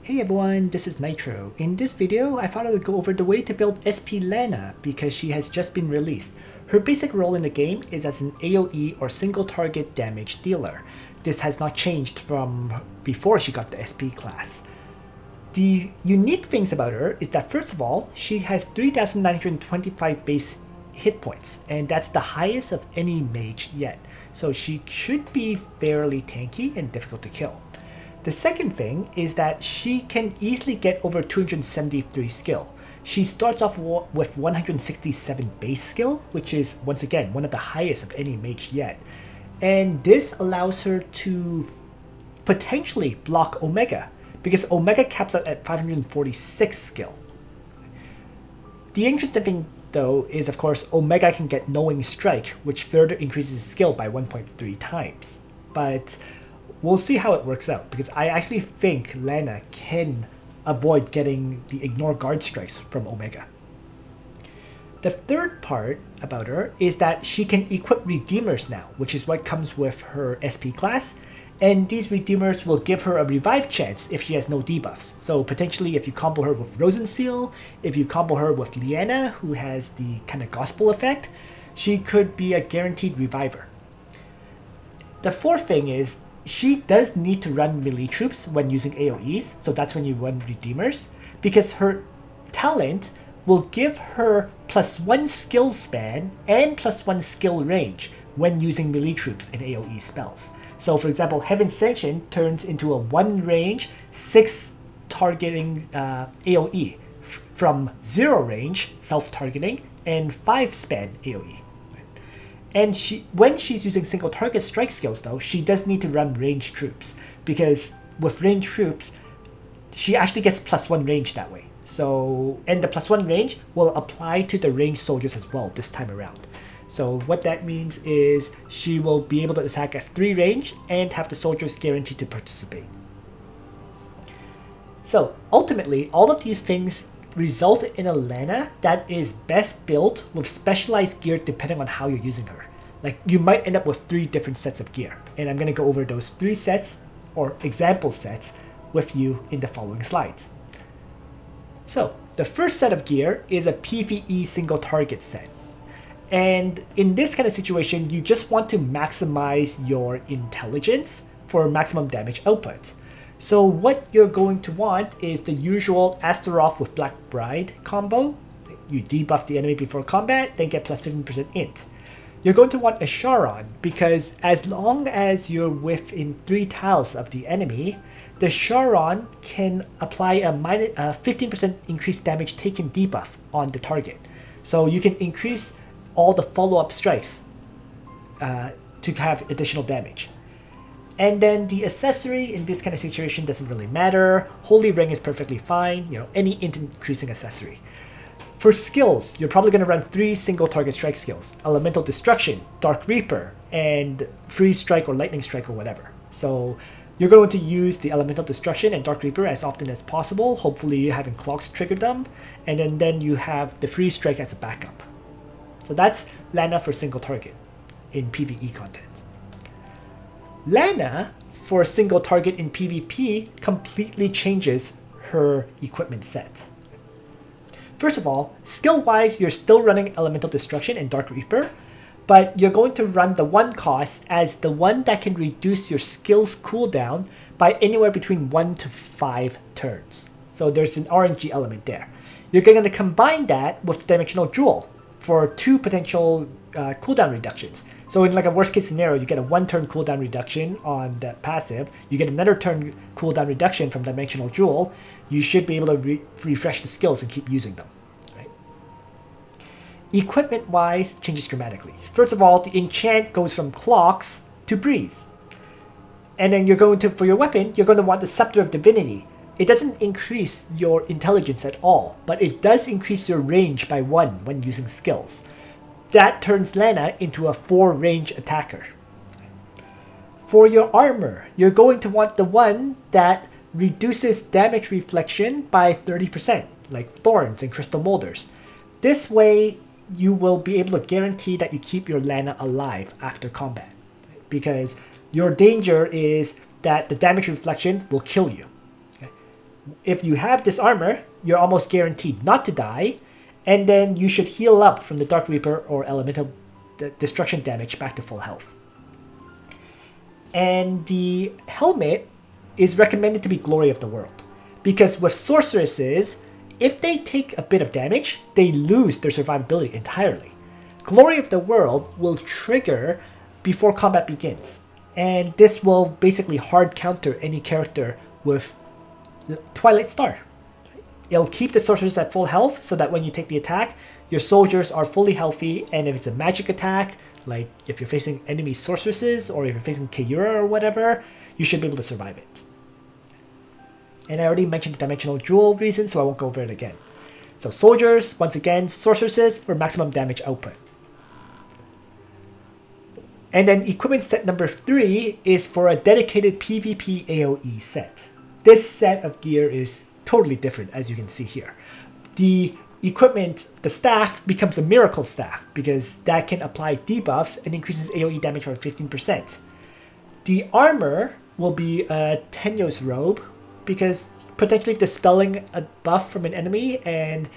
Hey everyone, this is Nitro. In this video, I thought I would go over the way to build SP Lana because she has just been released. Her basic role in the game is as an AoE or single target damage dealer. This has not changed from before she got the SP class. The unique things about her is that first of all, she has 3,925 base hit points, and that's the highest of any mage yet. So she should be fairly tanky and difficult to kill. The second thing is that she can easily get over 273 skill. She starts off with 167 base skill, which is once again one of the highest of any mage yet. And this allows her to potentially block Omega, because Omega caps out at 546 skill. The interesting thing though is of course Omega can get Knowing Strike, which further increases skill by 1.3 times. But we'll see how it works out, because I actually think Lana can avoid getting the Ignore Guard strikes from Omega. The third part about her is that she can equip Redeemers now, which is what comes with her SP class, and these Redeemers will give her a revive chance if she has no debuffs. So potentially if you combo her with Rosenseal, if you combo her with Liana, who has the kind of Gospel effect, she could be a guaranteed reviver. The fourth thing is, she does need to run melee troops when using AoEs, so that's when you run Redeemers, because her talent will give her +1 skill span and +1 skill range when using melee troops in AoE spells. So for example, Heaven's Sanction turns into a 1 range, 6 targeting AoE, from 0 range, self-targeting, and 5 span AoE. And when she's using single target strike skills though, she does need to run ranged troops, because with ranged troops, she actually gets +1 range that way. So, and the +1 range will apply to the ranged soldiers as well this time around. So what that means is she will be able to attack at 3 range and have the soldiers guaranteed to participate. So ultimately, all of these things result in a Lana that is best built with specialized gear depending on how you're using her. Like, you might end up with 3 different sets of gear, and I'm going to go over those 3 sets or example sets with you in the following slides. So the first set of gear is a PvE single target set. And in this kind of situation, you just want to maximize your intelligence for maximum damage output. So what you're going to want is the usual Astaroth with Black Bride combo. You debuff the enemy before combat, then get +15% int. You're going to want a Charon, because as long as you're within 3 tiles of the enemy, the Charon can apply a 15% increased damage taken debuff on the target. So you can increase all the follow-up strikes to have additional damage. And then the accessory in this kind of situation doesn't really matter. Holy Ring is perfectly fine, any int increasing accessory. For skills, you're probably going to run 3 single target strike skills: Elemental Destruction, Dark Reaper, and Freeze Strike or Lightning Strike or whatever. So you're going to use the Elemental Destruction and Dark Reaper as often as possible. Hopefully you haven't clocks trigger them, and then you have the Freeze Strike as a backup. So that's Lana for single target in PvE content. Lana for single target in PvP completely changes her equipment set. First of all, skill-wise, you're still running Elemental Destruction and Dark Reaper, but you're going to run the 1 cost as the one that can reduce your skills cooldown by anywhere between 1 to 5 turns. So there's an RNG element there. You're going to combine that with Dimensional Jewel for 2 potential cooldown reductions. So in like a worst case scenario, you get a 1 turn cooldown reduction on the passive, you get another turn cooldown reduction from Dimensional Jewel. You should be able to refresh the skills and keep using them. Right? Equipment wise, changes dramatically. First of all, the enchant goes from clocks to breeze. And then you're going to, for your weapon, you're going to want the Scepter of Divinity. It doesn't increase your intelligence at all, but it does increase your range by 1 when using skills. That turns Lana into a 4 range attacker. For your armor, you're going to want the one that reduces damage reflection by 30%, like Thorns and Crystal Molders. This way, you will be able to guarantee that you keep your Lana alive after combat, because your danger is that the damage reflection will kill you. if you have this armor, you're almost guaranteed not to die, and then you should heal up from the Dark Reaper or Elemental Destruction damage back to full health. And the helmet is recommended to be Glory of the World, because with sorceresses, if they take a bit of damage, they lose their survivability entirely. Glory of the World will trigger before combat begins, and this will basically hard counter any character with Twilight Star. It'll keep the sorcerers at full health so that when you take the attack, your soldiers are fully healthy, and if it's a magic attack, like if you're facing enemy sorceresses or if you're facing Kayura or whatever, you should be able to survive it. And I already mentioned the dimensional jewel reason, so I won't go over it again. So soldiers, once again, sorceresses for maximum damage output. And then equipment set number 3 is for a dedicated PvP AoE set. This set of gear is totally different, as you can see here. The equipment, the staff, becomes a miracle staff because that can apply debuffs and increases AoE damage by 15%. The armor will be a Tennyo's robe because potentially dispelling a buff from an enemy and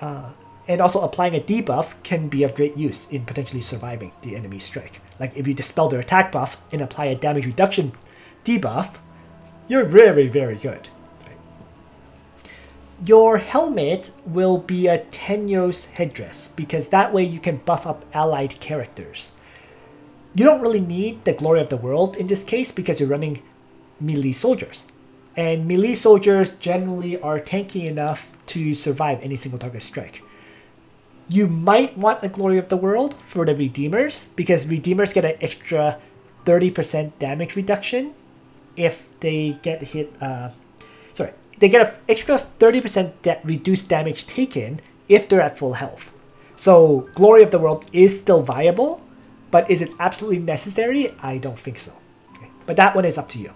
also applying a debuff can be of great use in potentially surviving the enemy strike. Like if you dispel their attack buff and apply a damage reduction debuff, you're very, very good. Your helmet will be a Tennyo's headdress because that way you can buff up allied characters. You don't really need the Glory of the World in this case because you're running melee soldiers. And melee soldiers generally are tanky enough to survive any single target strike. You might want a Glory of the World for the Redeemers because Redeemers get an extra 30% damage reduction if they get hit. They get an extra 30% reduced damage taken if they're at full health. So Glory of the World is still viable, but is it absolutely necessary? I don't think so. Okay. But that one is up to you.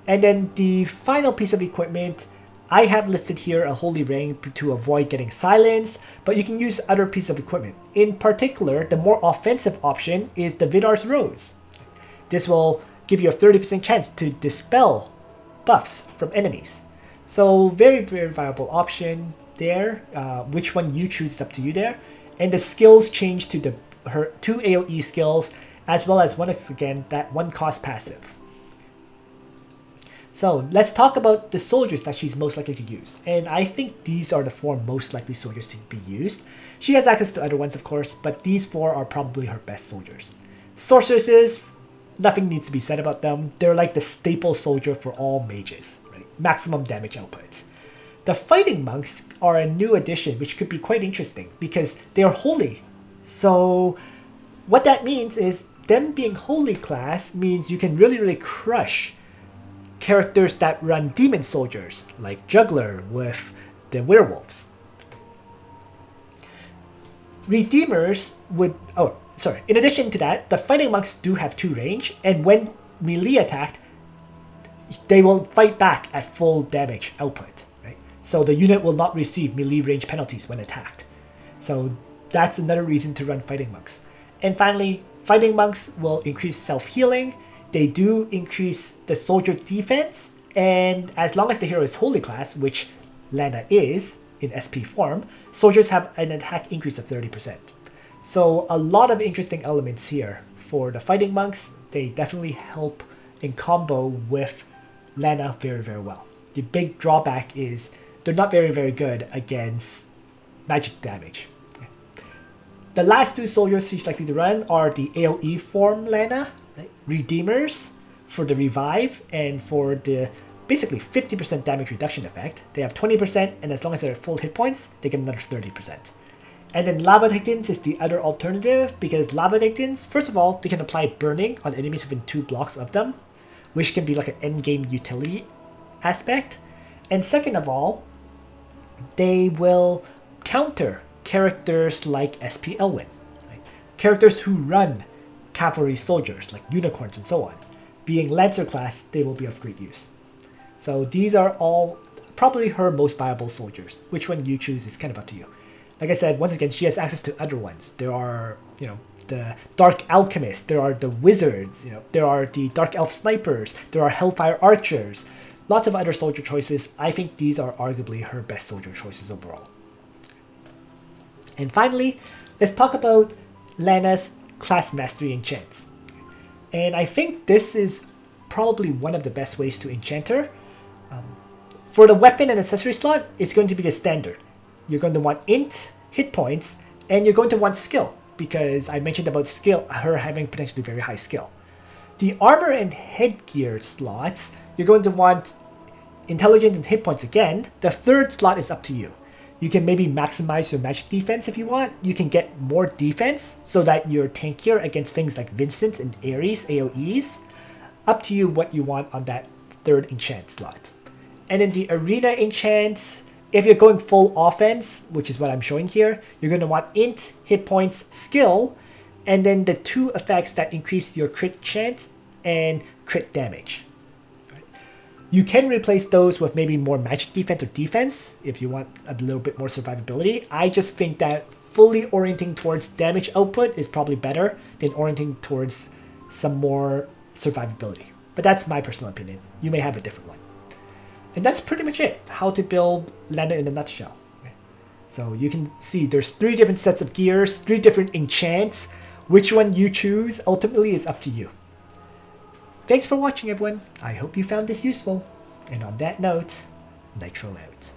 And then the final piece of equipment, I have listed here a Holy Ring to avoid getting silenced, but you can use other pieces of equipment. In particular, the more offensive option is the Vidar's Rose. This will give you a 30% chance to dispel buffs from enemies. So very, very viable option there. Which one you choose is up to you there. And the skills change to her 2 AoE skills, as well as once again that 1 cost passive. So let's talk about the soldiers that she's most likely to use. And I think these are the 4 most likely soldiers to be used. She has access to other ones, of course, but these 4 are probably her best soldiers. Sorceresses, nothing needs to be said about them. They're like the staple soldier for all mages, right? Maximum damage output. The fighting monks are a new addition, which could be quite interesting because they are holy. So what that means is them being holy class means you can really, really crush characters that run demon soldiers, like Juggler with the werewolves. Redeemers would... in addition to that, the fighting monks do have 2 range, and when melee attacked, they will fight back at full damage output. Right? So the unit will not receive melee range penalties when attacked. So that's another reason to run fighting monks. And finally, fighting monks will increase self-healing. They do increase the soldier defense, and as long as the hero is holy class, which Lana is in SP form, soldiers have an attack increase of 30%. So a lot of interesting elements here for the fighting monks. They definitely help in combo with Lana very, very well. The big drawback is they're not very, very good against magic damage. The last 2 soldiers she's likely to run are the AoE form Lana, right? Redeemers for the revive and for the basically 50% damage reduction effect. They have 20%, and as long as they're at full hit points, they get another 30%. And then Lava Titans is the other alternative because Lava Titans, first of all, they can apply burning on enemies within 2 blocks of them, which can be like an endgame utility aspect. And second of all, they will counter characters like SP Elwyn, right? Characters who run cavalry soldiers like unicorns and so on. Being Lancer class, they will be of great use. So these are all probably her most viable soldiers. Which one you choose is kind of up to you. Like I said, once again, she has access to other ones. There are, the Dark Alchemists, there are the Wizards, there are the Dark Elf Snipers, there are Hellfire Archers. lots of other soldier choices. I think these are arguably her best soldier choices overall. And finally, let's talk about Lana's class mastery enchants. And I think this is probably one of the best ways to enchant her. For the weapon and accessory slot, it's going to be the standard. You're going to want int, hit points, and you're going to want skill, because I mentioned about skill, her having potentially very high skill. The armor and headgear slots, you're going to want intelligence and hit points again. The third slot is up to you. You can maybe maximize your magic defense if you want. You can get more defense so that you're tankier against things like Vincent and Ares AoEs. Up to you what you want on that third enchant slot. And in the arena enchants, if you're going full offense, which is what I'm showing here, you're going to want int, hit points, skill, and then the two effects that increase your crit chance and crit damage. You can replace those with maybe more magic defense or defense if you want a little bit more survivability. I just think that fully orienting towards damage output is probably better than orienting towards some more survivability. But that's my personal opinion. You may have a different one. And that's pretty much it, how to build Lana in a nutshell. So you can see there's 3 different sets of gears, 3 different enchants. Which one you choose ultimately is up to you. Thanks for watching, everyone. I hope you found this useful. And on that note, Nitro out.